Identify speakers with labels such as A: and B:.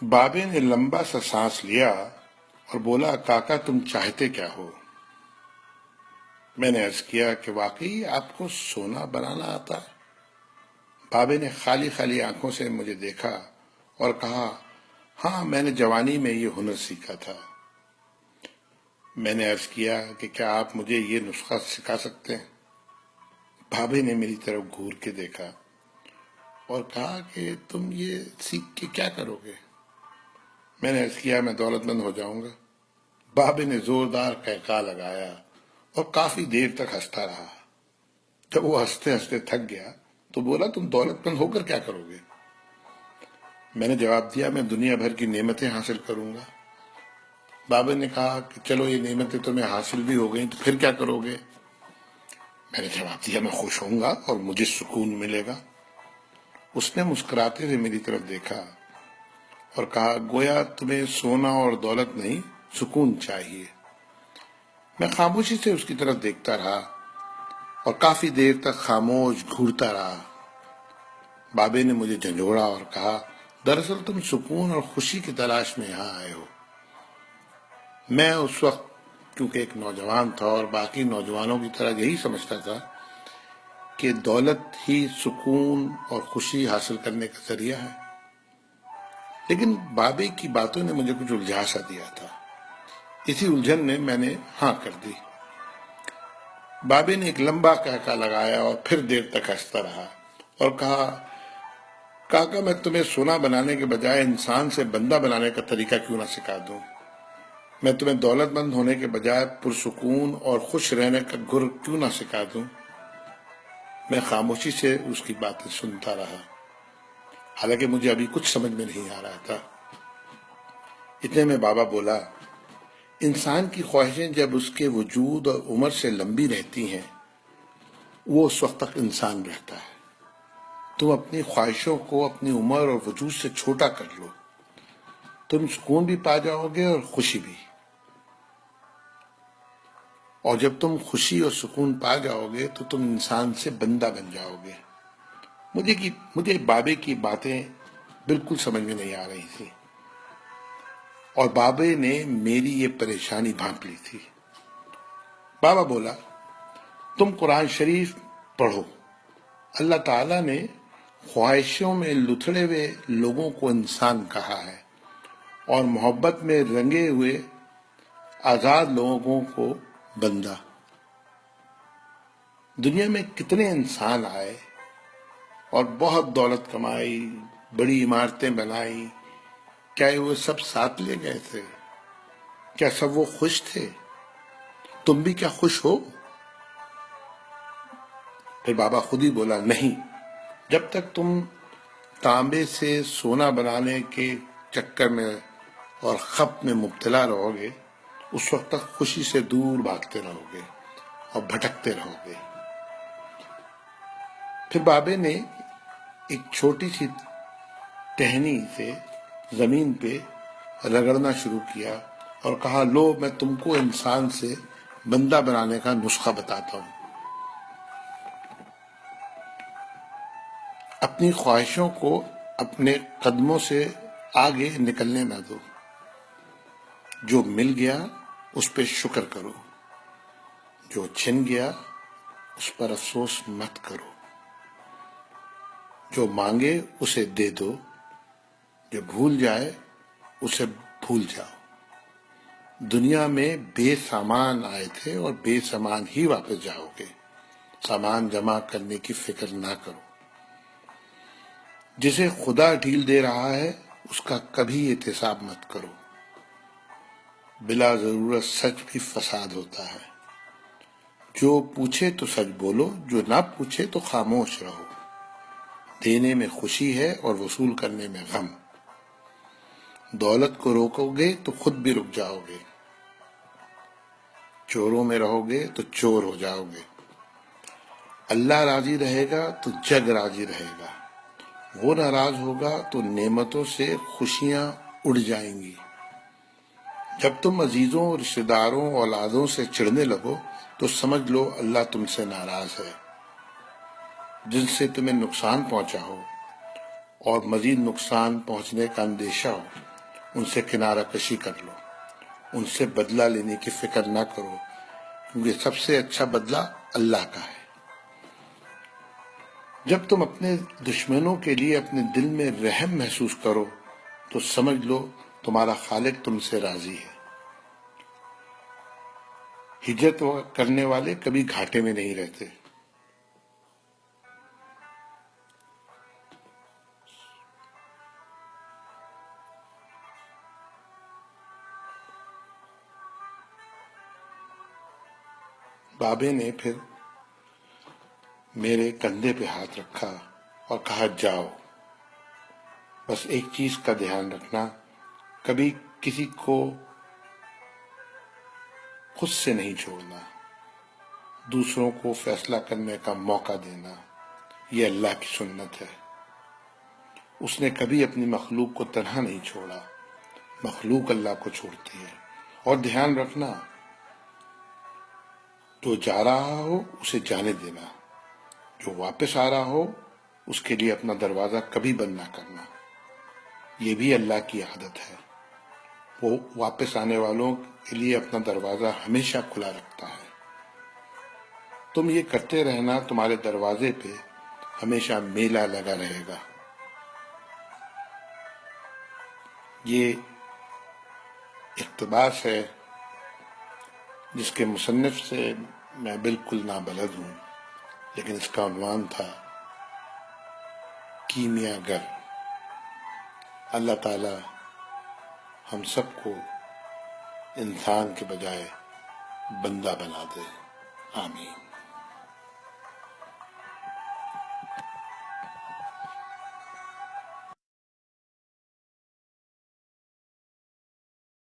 A: بابے نے لمبا سا سانس لیا اور بولا، کاکا تم چاہتے کیا ہو؟ میں نے عرض کیا کہ واقعی آپ کو سونا بنانا آتا ہے؟ بابے نے خالی خالی آنکھوں سے مجھے دیکھا اور کہا، ہاں میں نے جوانی میں یہ ہنر سیکھا تھا۔ میں نے عرض کیا کہ کیا آپ مجھے یہ نسخہ سکھا سکتے ہیں؟ بابے نے میری طرف گھور کے دیکھا اور کہا کہ تم یہ سیکھ کے کیا کرو گے؟ میں نے عرض کیا، میں دولت مند ہو جاؤں گا۔ بابے نے زوردار قہقہہ لگایا اور کافی دیر تک ہنستا رہا۔ جب وہ ہنستے ہنستے تھک گیا تو بولا، تم دولت مند ہو کر کیا کرو گے؟ میں نے جواب دیا، میں دنیا بھر کی نعمتیں حاصل کروں گا۔ بابا نے کہا کہ چلو یہ نعمتیں تمہیں حاصل بھی ہو گئیں تو پھر کیا کرو گے؟ میں نے جواب دیا، میں خوش ہوں گا اور مجھے سکون ملے گا۔ اس نے مسکراتے ہوئے میری طرف دیکھا اور کہا، گویا تمہیں سونا اور دولت نہیں، سکون چاہیے۔ میں خاموشی سے اس کی طرف دیکھتا رہا اور کافی دیر تک خاموش گھورتا رہا۔ بابے نے مجھے جھنجھوڑا اور کہا، دراصل تم سکون اور خوشی کی تلاش میں یہاں آئے ہو۔ میں اس وقت کیونکہ ایک نوجوان تھا اور باقی نوجوانوں کی طرح یہی سمجھتا تھا کہ دولت ہی سکون اور خوشی حاصل کرنے کا ذریعہ ہے، لیکن بابے کی باتوں نے مجھے کچھ الجھا سا دیا تھا۔ اسی الجھن میں میں نے ہاں کر دی۔ بابے نے ایک لمبا قہقہہ لگایا اور پھر دیر تک ہنستا رہا اور کہا، کاکا میں تمہیں سونا بنانے کے بجائے انسان سے بندہ بنانے کا طریقہ کیوں نہ سکھا دوں؟ میں تمہیں دولت مند ہونے کے بجائے پرسکون اور خوش رہنے کا گر کیوں نہ سکھا دوں؟ میں خاموشی سے اس کی باتیں سنتا رہا، حالانکہ مجھے ابھی کچھ سمجھ میں نہیں آ رہا تھا۔ اتنے میں بابا بولا، انسان کی خواہشیں جب اس کے وجود اور عمر سے لمبی رہتی ہیں، وہ اس وقت تک انسان رہتا ہے۔ تم اپنی خواہشوں کو اپنی عمر اور وجود سے چھوٹا کر لو، تم سکون بھی پا جاؤ گے اور خوشی بھی۔ اور جب تم خوشی اور سکون پا جاؤ گے تو تم انسان سے بندہ بن جاؤ گے۔ مجھے بابے کی باتیں بالکل سمجھ میں نہیں آ رہی تھی اور بابے نے میری یہ پریشانی بھانپ لی تھی۔ بابا بولا، تم قرآن شریف پڑھو۔ اللہ تعالیٰ نے خواہشوں میں لتھڑے ہوئے لوگوں کو انسان کہا ہے اور محبت میں رنگے ہوئے آزاد لوگوں کو بندہ۔ دنیا میں کتنے انسان آئے اور بہت دولت کمائی، بڑی عمارتیں بنائی، کیا وہ سب ساتھ لے گئے تھے؟ کیا سب وہ خوش تھے؟ تم بھی کیا خوش ہو؟ پھر بابا خود ہی بولا، نہیں، جب تک تم تانبے سے سونا بنانے کے چکر میں اور خپ میں مبتلا رہو گے، اس وقت تک خوشی سے دور بھاگتے رہو گے اور بھٹکتے رہو گے۔ پھر بابے نے ایک چھوٹی سی ٹہنی سے زمین پہ رگڑنا شروع کیا اور کہا، لو میں تم کو انسان سے بندہ بنانے کا نسخہ بتاتا ہوں۔ اپنی خواہشوں کو اپنے قدموں سے آگے نکلنے نہ دو۔ جو مل گیا اس پہ شکر کرو، جو چھن گیا اس پر افسوس مت کرو، جو مانگے اسے دے دو، جو بھول جائے اسے بھول جاؤ۔ دنیا میں بے سامان آئے تھے اور بے سامان ہی واپس جاؤ گے۔ سامان جمع کرنے کی فکر نہ کرو۔ جسے خدا ڈھیل دے رہا ہے اس کا کبھی احتساب مت کرو۔ بلا ضرورت سچ بھی فساد ہوتا ہے۔ جو پوچھے تو سچ بولو، جو نہ پوچھے تو خاموش رہو۔ دینے میں خوشی ہے اور وصول کرنے میں غم۔ دولت کو روکو گے تو خود بھی رک جاؤ گے۔ چوروں میں رہو گے تو چور ہو جاؤ گے۔ اللہ راضی رہے گا تو جگ راضی رہے گا۔ وہ ناراض ہوگا تو نعمتوں سے خوشیاں اڑ جائیں گی۔ جب تم عزیزوں، رشتہ داروں، اولادوں سے چڑھنے لگو تو سمجھ لو اللہ تم سے ناراض ہے۔ جن سے تمہیں نقصان پہنچا ہو اور مزید نقصان پہنچنے کا اندیشہ ہو ان سے کنارہ کشی کر لو، ان سے بدلہ لینے کی فکر نہ کرو، کیونکہ سب سے اچھا بدلہ اللہ کا ہے۔ جب تم اپنے دشمنوں کے لیے اپنے دل میں رحم محسوس کرو تو سمجھ لو تمہارا خالق تم سے راضی ہے۔ ہجرت کرنے والے کبھی گھاٹے میں نہیں رہتے۔ بابے نے پھر میرے کندھے پہ ہاتھ رکھا اور کہا جاؤ، بس ایک چیز کا دھیان رکھنا، کبھی کسی کو خود سے نہیں چھوڑنا، دوسروں کو فیصلہ کرنے کا موقع دینا، یہ اللہ کی سنت ہے۔ اس نے کبھی اپنی مخلوق کو تنہا نہیں چھوڑا، مخلوق اللہ کو چھوڑتی ہے۔ اور دھیان رکھنا، جو جا رہا ہو اسے جانے دینا، جو واپس آ رہا ہو اس کے لیے اپنا دروازہ کبھی بند نہ کرنا، یہ بھی اللہ کی عادت ہے۔ وہ واپس آنے والوں کے لیے اپنا دروازہ ہمیشہ کھلا رکھتا ہے۔ تم یہ کرتے رہنا، تمہارے دروازے پہ ہمیشہ میلہ لگا رہے گا۔ یہ اقتباس ہے جس کے مصنف سے میں بالکل نابلد ہوں، لیکن اس کا عنوان تھا کیمیا گر۔ اللہ تعالی ہم سب کو انسان کے بجائے بندہ بنا دے، آمین۔